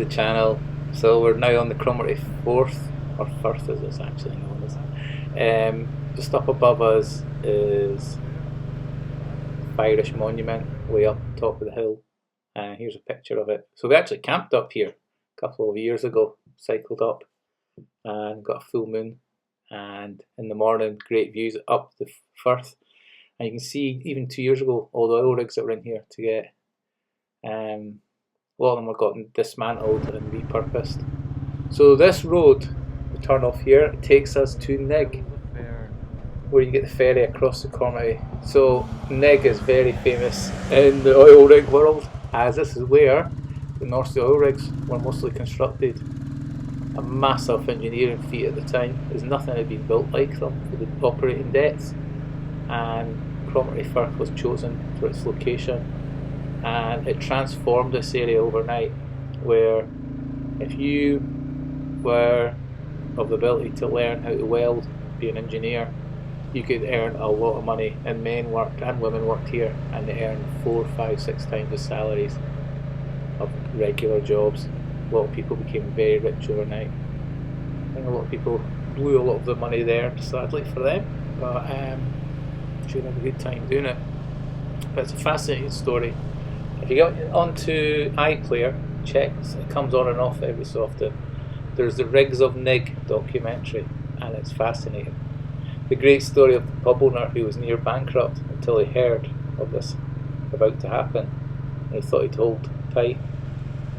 to the channel. So we're now on the Cromarty Firth, or Firth as it's actually known as. Just up above us is Irish Monument, way up top of the hill. Here's a picture of it. So we actually camped up here a couple of years ago, cycled up and got a full moon, and in the morning great views up the Firth. And you can see even 2 years ago all the oil rigs that were in here to get a lot of them were gotten dismantled and repurposed. So this road, we turn off here, it takes us to Nigg, where you get the ferry across the Cromarty. So Nigg is very famous in the oil rig world, as this is where the North Sea oil rigs were mostly constructed. A massive engineering feat at the time, as nothing had been built like them for the operating depths, and Cromarty Firth was chosen for its location. And it transformed this area overnight, where if you were of the ability to learn how to weld, be an engineer, you could earn a lot of money, and men worked and women worked here, and they earned 4, 5, 6 times the salaries of regular jobs. A lot of people became very rich overnight. I think a lot of people blew a lot of the money there, sadly for them, but sure had a good time doing it. But it's a fascinating story. If you get onto iPlayer, check, it comes on and off every so often. There's the Rigs of Nigg documentary, and it's fascinating. The great story of the pub owner who was near bankrupt until he heard of this about to happen, and he thought he'd hold tight,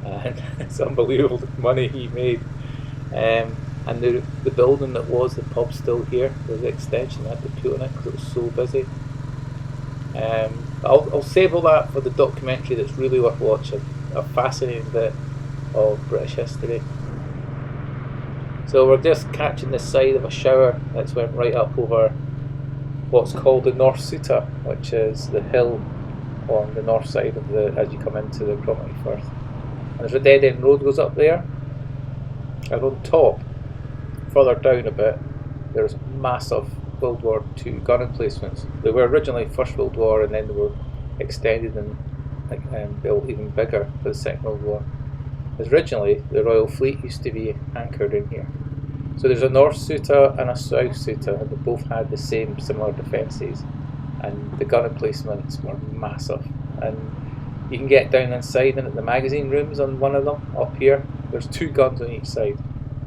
and it's unbelievable the money he made. And the building that was the pub still here, there's the extension they had to put on it because it was so busy. I'll save all that for the documentary that's really worth watching. A fascinating bit of British history. So we're just catching the side of a shower that's went right up over what's called the South Souta, which is the hill on the north side of the, as you come into the Cromarty Firth. And there's a dead end road goes up there, and on top, further down a bit, there's massive World War II gun emplacements. They were originally First World War, and then they were extended and built even bigger for the Second World War. Because originally the Royal Fleet used to be anchored in here. So there's a North Souta and a South Souta, and they both had the same similar defences, and the gun emplacements were massive. And you can get down inside and at the magazine rooms on one of them up here. There's 2 guns on each side,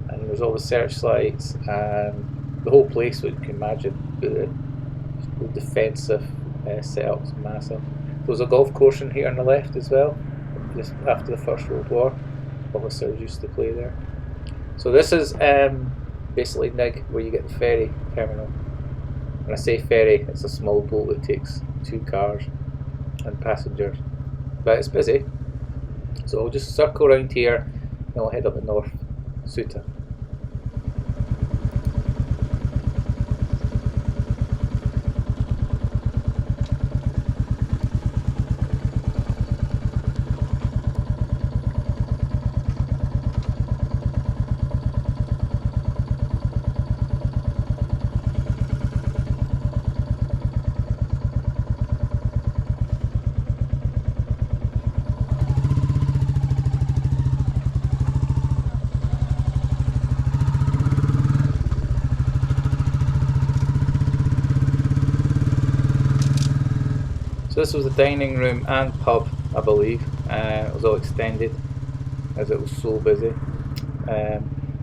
and there's all the searchlights and the whole place, what you can imagine, the defensive setup's massive. There was a golf course in here on the left as well, just after the First World War. Officers used to play there. So this is basically Nigg, where you get the ferry terminal. When I say ferry, it's a small boat that takes 2 cars and passengers, but it's busy. So I'll just circle around here and I'll head up the North Souta. So this was the dining room and pub, I believe. It was all extended as it was so busy.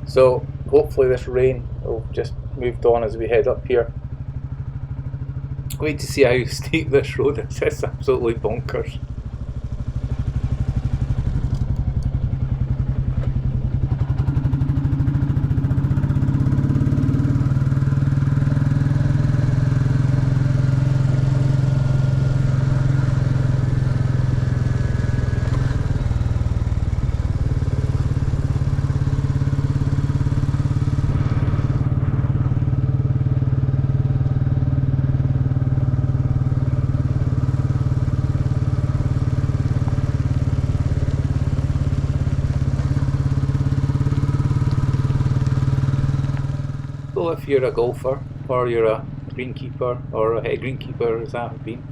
So hopefully this rain will just moved on as we head up here. Wait to see how steep this road is. It's absolutely bonkers. Well, if you're a golfer or you're a greenkeeper, or a head greenkeeper as I have been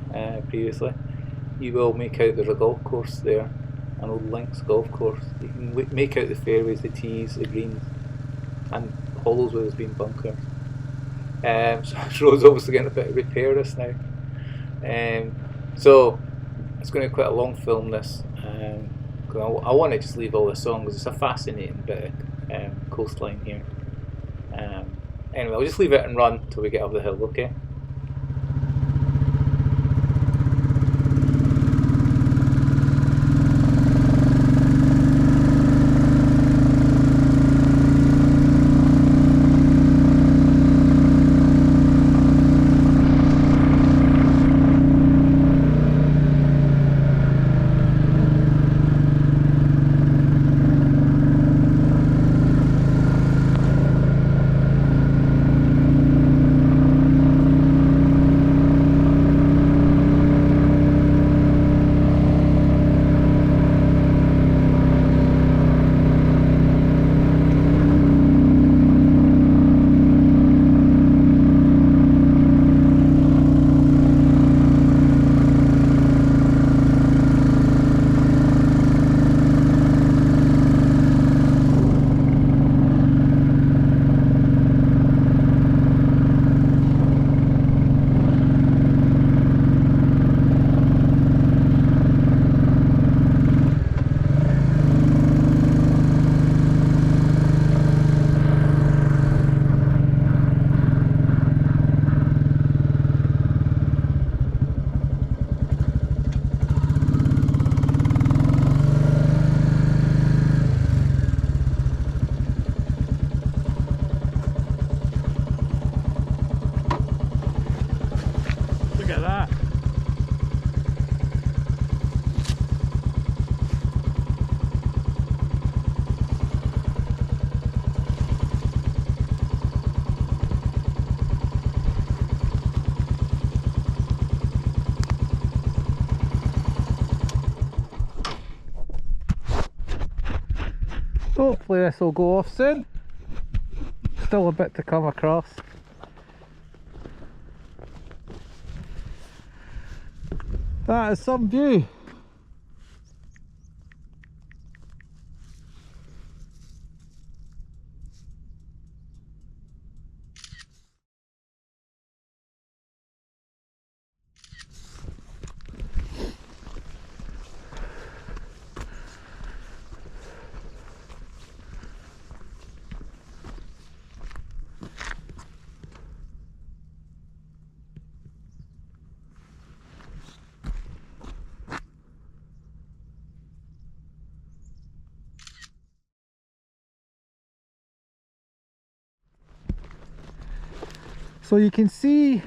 previously, you will make out there's a golf course there. an old links golf course. You can make out the fairways, the tees, the greens, and hollows where there's been bunkers. So this road's obviously getting a bit of repair this now. So it's going to be quite a long film this. Cause I want to just leave all this on because it's a fascinating bit of coastline here. Anyway, I'll just leave it and run till we get up the hill, okay? Hopefully this will go off soon. Still a bit to come across. That is some view. So you can see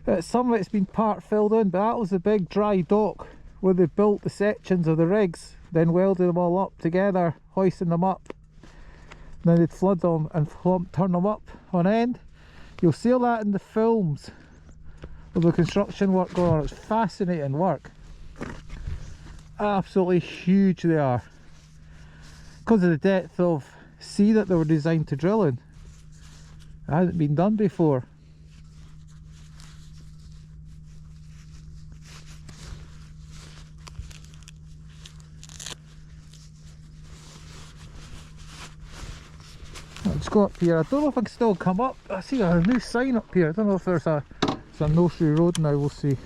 that some of it's been part filled in, but that was the big dry dock where they built the sections of the rigs, then welded them all up together, hoisting them up. Then they'd flood them and turn them up on end. You'll see all that in the films of the construction work going on. It's fascinating work. Absolutely huge they are. Because of the depth of sea that they were designed to drill in. It hasn't been done before. I'll just go up here. I don't know if I can still come up. I see a new sign up here. I don't know if there's a no-through road now, we'll see.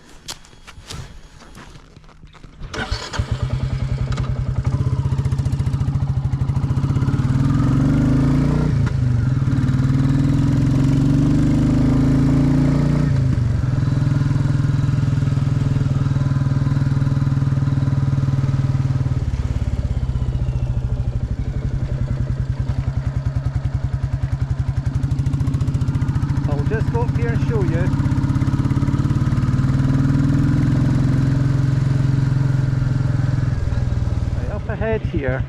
Here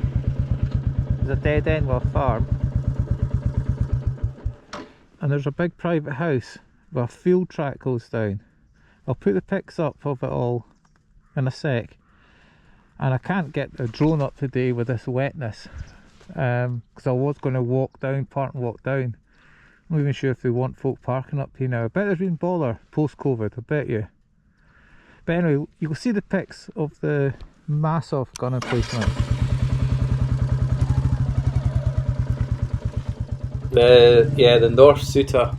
is a dead end with a farm, and there's a big private house where a field track goes down. I'll put the pics up of it all in a sec, and I can't get a drone up today with this wetness because I was going to park and walk down. I'm not even sure if they want folk parking up here now. I bet there's been bother post-COVID, I bet you. But anyway, you will see the pics of the Massive gun emplacement. The North Souta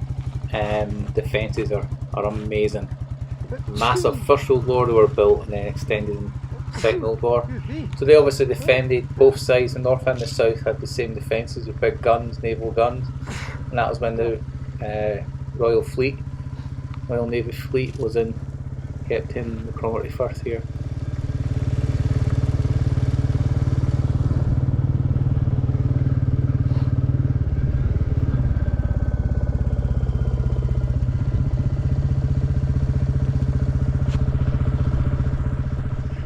defences are amazing. Massive. First World War they were built and then extended in Second World War. So they obviously defended both sides. The north and the south had the same defences with big guns, naval guns, and that was when the Royal Navy Fleet was kept in the Cromarty Firth here.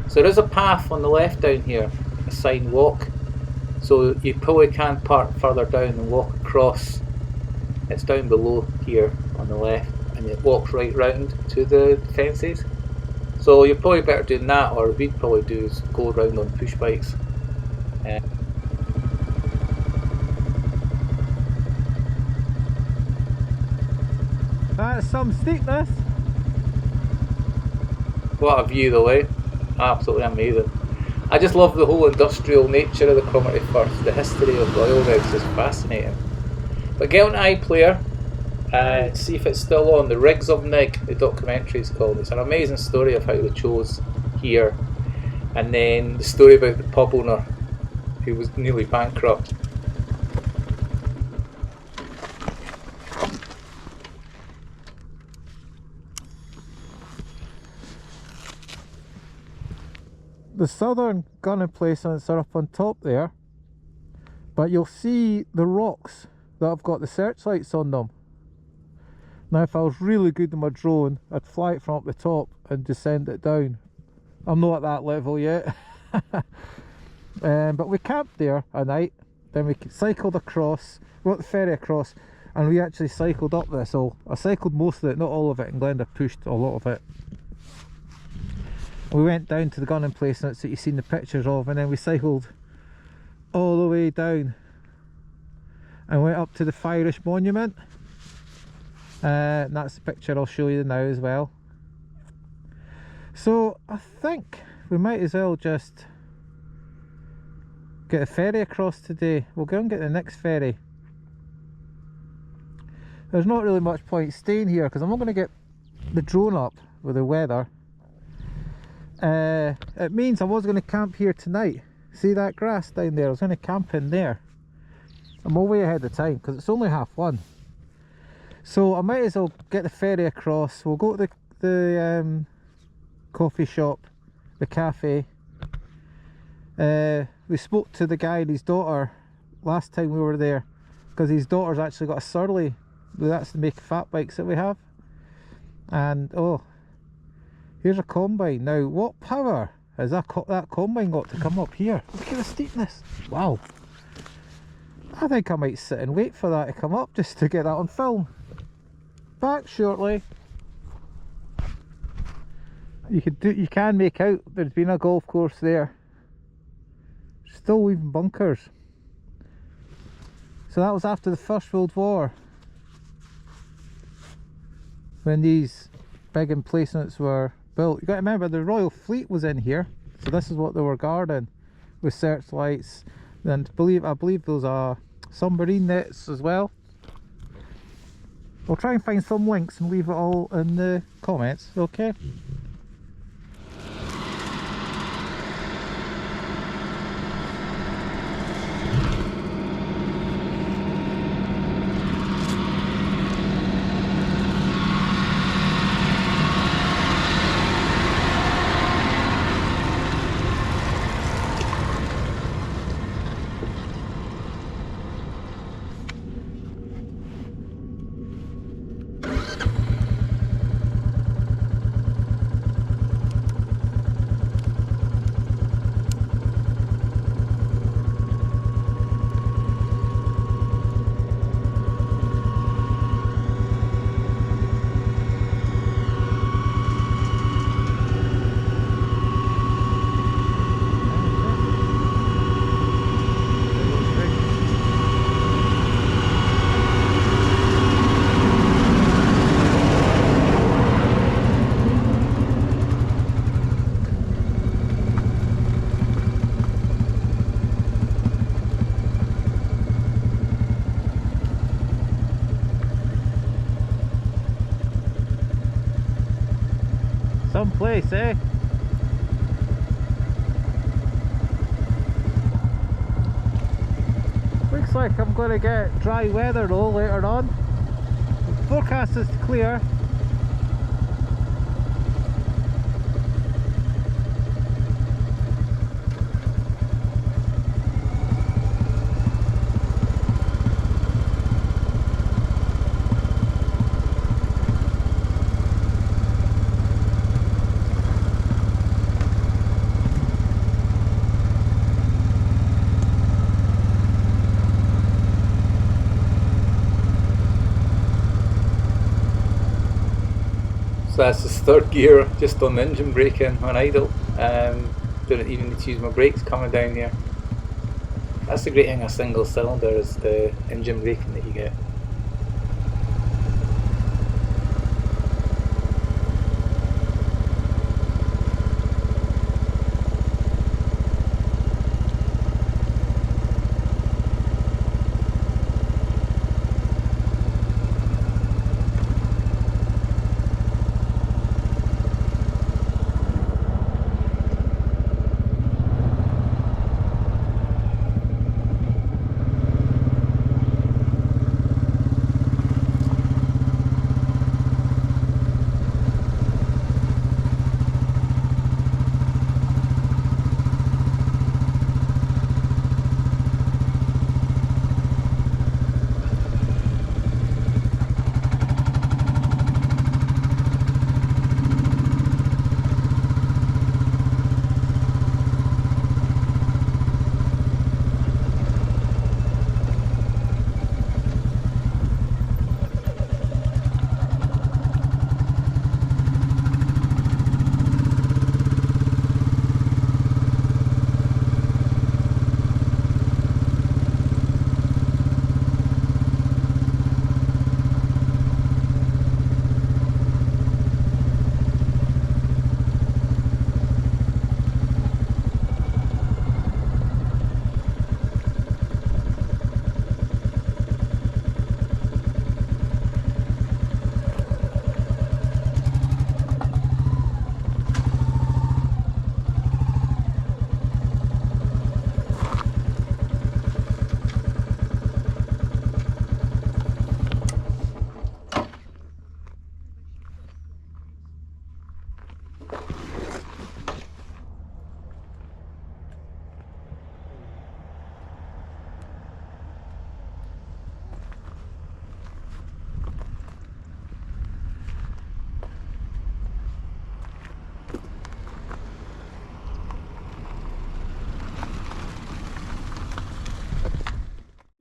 So there is a path on the left down here, a sign walk. So you probably can park further down and walk across. It's down below here on the left, and it walks right round to the fences. So you're probably better doing that, or we'd probably do is go around on push bikes. That's some steepness. What a view though, eh? Absolutely amazing. I just love the whole industrial nature of the Cromarty Firth. The history of the oil rigs is fascinating. But get on iPlayer, see if it's still on. The Rigs of Nigg, the documentary is called. It's an amazing story of how they chose here, and then the story about the pub owner who was nearly bankrupt. The southern gun emplacements are up on top there, but you'll see the rocks that have got the searchlights on them. Now if I was really good with my drone, I'd fly it from up the top and descend it down. I'm not at that level yet. But we camped there at night, then we cycled across, we got the ferry across, and we actually cycled up this. So I cycled most of it, not all of it, and Glenda pushed a lot of it. We went down to the gun emplacements that you've seen the pictures of, and then we cycled all the way down and went up to the Irish monument, and that's the picture I'll show you now as well. So I think we might as well just get a ferry across today. We'll go and get the next ferry. There's not really much point staying here because I'm not going to get the drone up with the weather. It means I was going to camp here tonight. See that grass down there? I was going to camp in there. I'm all way ahead of time because it's only 1:30. So I might as well get the ferry across. We'll go to the coffee shop, the cafe. We spoke to the guy and his daughter last time we were there, because his daughter's actually got a Surly. That's the make fat bikes that we have. And oh, here's a combine. Now, what power has that combine got to come up here? Look at the steepness. Wow. I think I might sit and wait for that to come up just to get that on film. Back shortly. You can make out there's been a golf course there. Still leaving bunkers. So that was after the First World War, when these big emplacements were built. You got to remember the Royal Fleet was in here, so this is what they were guarding with searchlights, and I believe those are submarine nets as well. We'll try and find some links and leave it all in the comments, okay? Someplace, eh? Looks like I'm going to get dry weather though later on. The forecast is clear. So that's the third gear, just on the engine braking on idle. Didn't even need to use my brakes coming down here. That's the great thing of a single cylinder, is the engine braking that you get.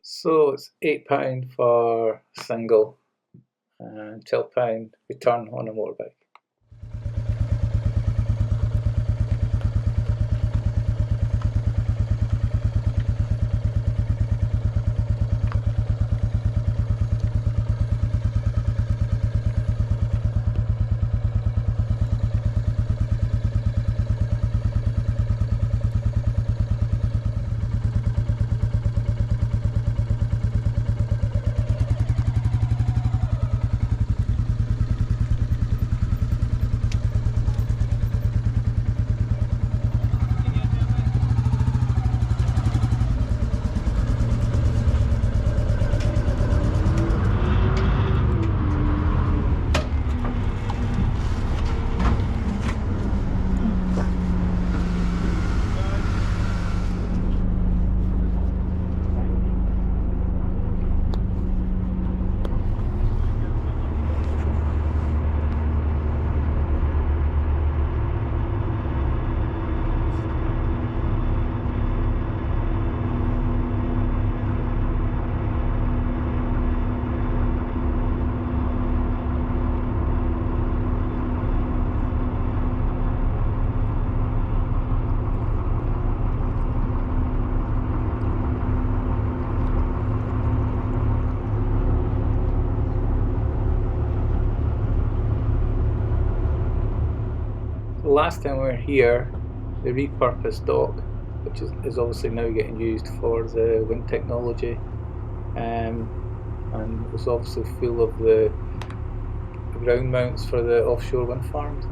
So it's £8 for single and £12 return on a motorbike. Last time we were here, the repurposed dock, which is obviously now getting used for the wind technology, and it was obviously full of the ground mounts for the offshore wind farms.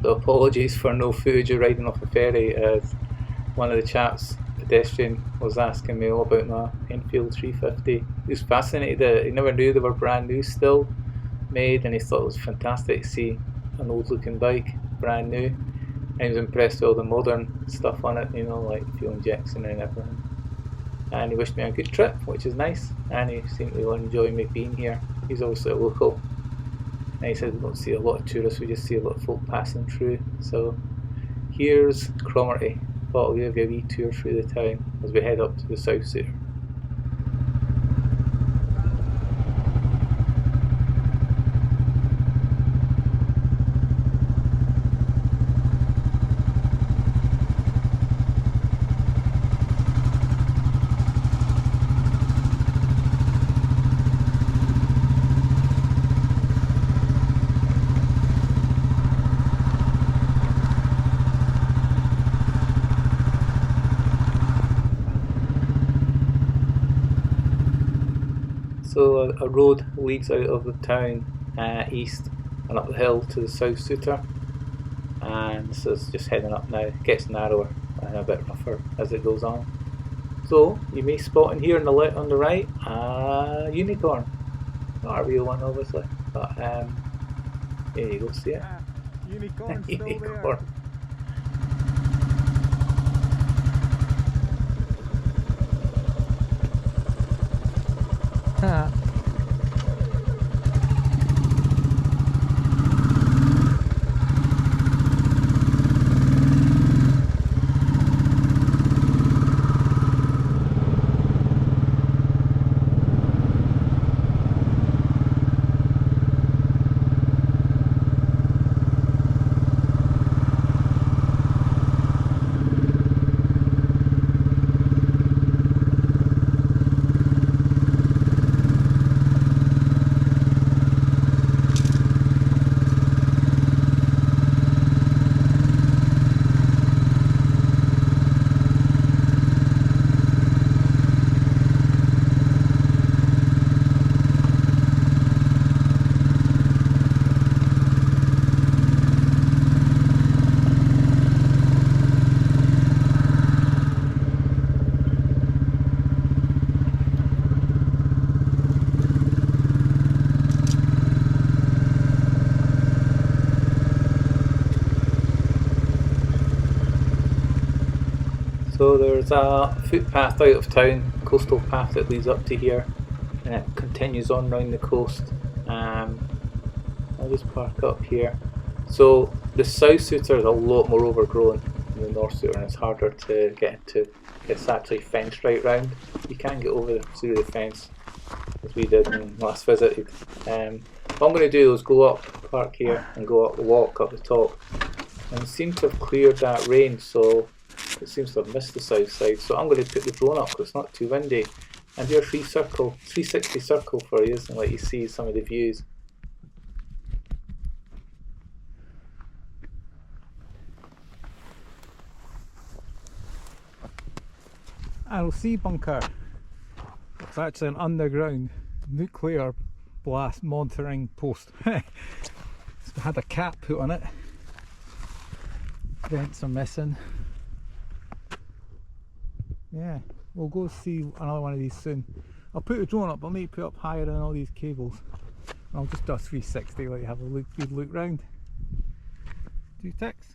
apologies for no footage of riding off a ferry, as one of the chaps, pedestrian, was asking me all about my Enfield 350. He was fascinated. He never knew they were brand new still made, and he thought it was fantastic to see an old looking bike brand new, and he was impressed with all the modern stuff on it, you know, like fuel injection and everything. And he wished me a good trip, which is nice, and he seemed to enjoy me being here. He's obviously a local, and he said we don't see a lot of tourists, we just see a lot of folk passing through. So here's Cromarty. Thought I'll give you a wee tour through the town as we head up to the South Souta. So a road leads out of the town east and up the hill to the South Souta, and so it's just heading up now. It gets narrower and a bit rougher as it goes on. So you may spot in here on the right a unicorn, not a real one obviously, but there you go, see it? Unicorn still Unicorn. there. Ah. So there's a footpath out of town, coastal path that leads up to here, and it continues on round the coast. I'll just park up here. So the South Souta is a lot more overgrown than the North Souta, and it's harder to get into. It's actually fenced right round. You can get over through the fence, as we did when last visited. What I'm going to do is go up, park here, and go up, walk up the top. And it seems to have cleared that rain, so it seems to have missed the south side. So I'm going to put the drone up because it's not too windy, and do a 360 circle for you, and let you see some of the views. LC bunker. It's actually an underground nuclear blast monitoring post. It's had a cap put on it. Vents are missing. Yeah, we'll go see another one of these soon. I'll put the drone up, I'll make it put up higher than all these cables. I'll just do a 360, let you have a good look round. 2 ticks.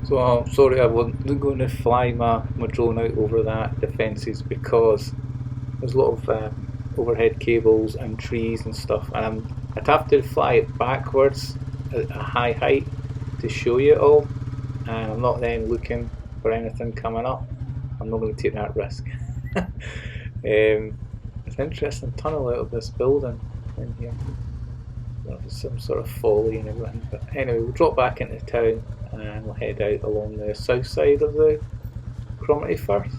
So I'm sorry I wasn't going to fly my drone out over that defences, because there's a lot of overhead cables and trees and stuff, and I'd have to fly it backwards at a high height to show you it all, and I'm not then looking for anything coming up. I'm not going to take that risk. It's an interesting tunnel out of this building in here. There's some sort of folly and everything. But anyway, we'll drop back into town and we'll head out along the south side of the Cromarty Firth.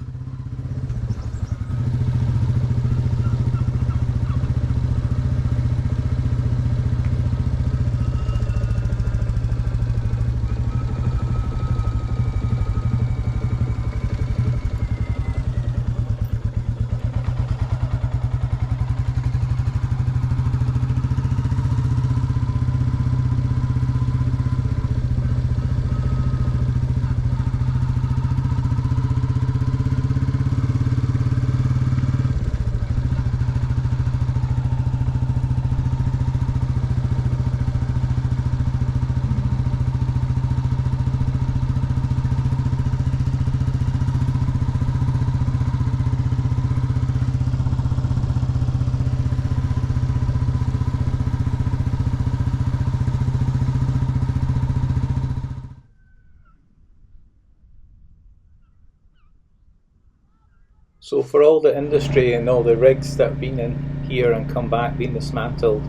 So for all the industry and all the rigs that have been in here and come back, been dismantled,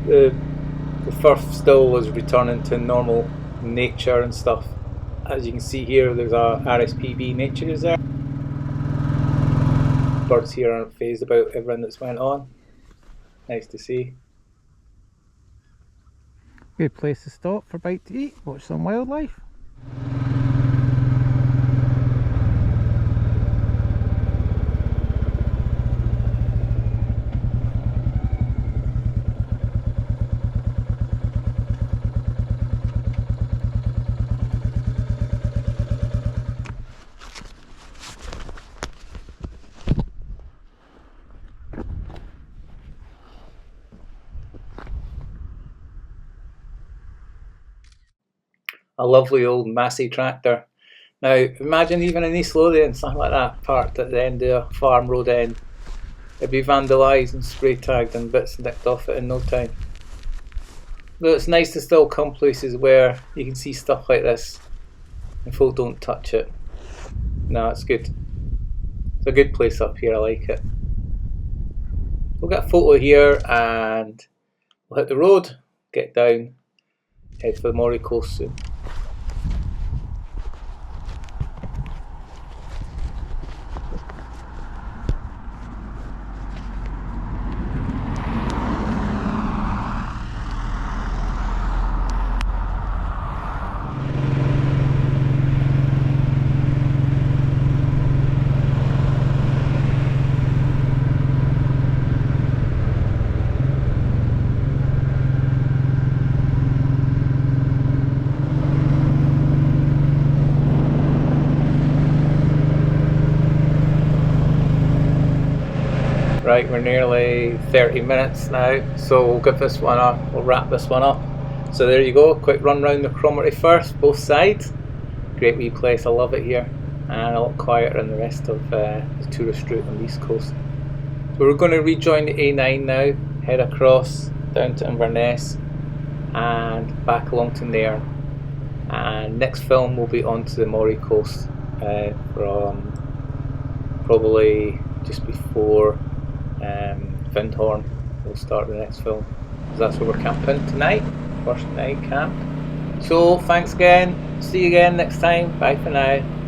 the Firth still was returning to normal nature and stuff. As you can see here, there's a RSPB nature reserve. Birds here aren't phased about everything that's went on. Nice to see. Good place to stop for a bite to eat, watch some wildlife. A lovely old Massey tractor. Now imagine even in East Lothian, something like that parked at the end of a farm road end. It'd be vandalised and spray tagged and bits nicked off it in no time. But it's nice to still come places where you can see stuff like this and folk don't touch it. No, it's good. It's a good place up here, I like it. We'll get a photo here and we'll hit the road, get down, head for the Moray coast soon. Right, we're nearly 30 minutes now, so we'll give this one up, we'll wrap this one up. So there you go, quick run round the Cromarty Firth, both sides. Great wee place, I love it here, and a lot quieter than the rest of the tourist route on the east coast. So we're going to rejoin the A9 now, head across down to Inverness and back along to Nairn. And next film will be onto the Moray coast from probably just before Findhorn. We'll start the next film, because that's where we're camping tonight, first night camp. So thanks again, see you again next time, bye for now.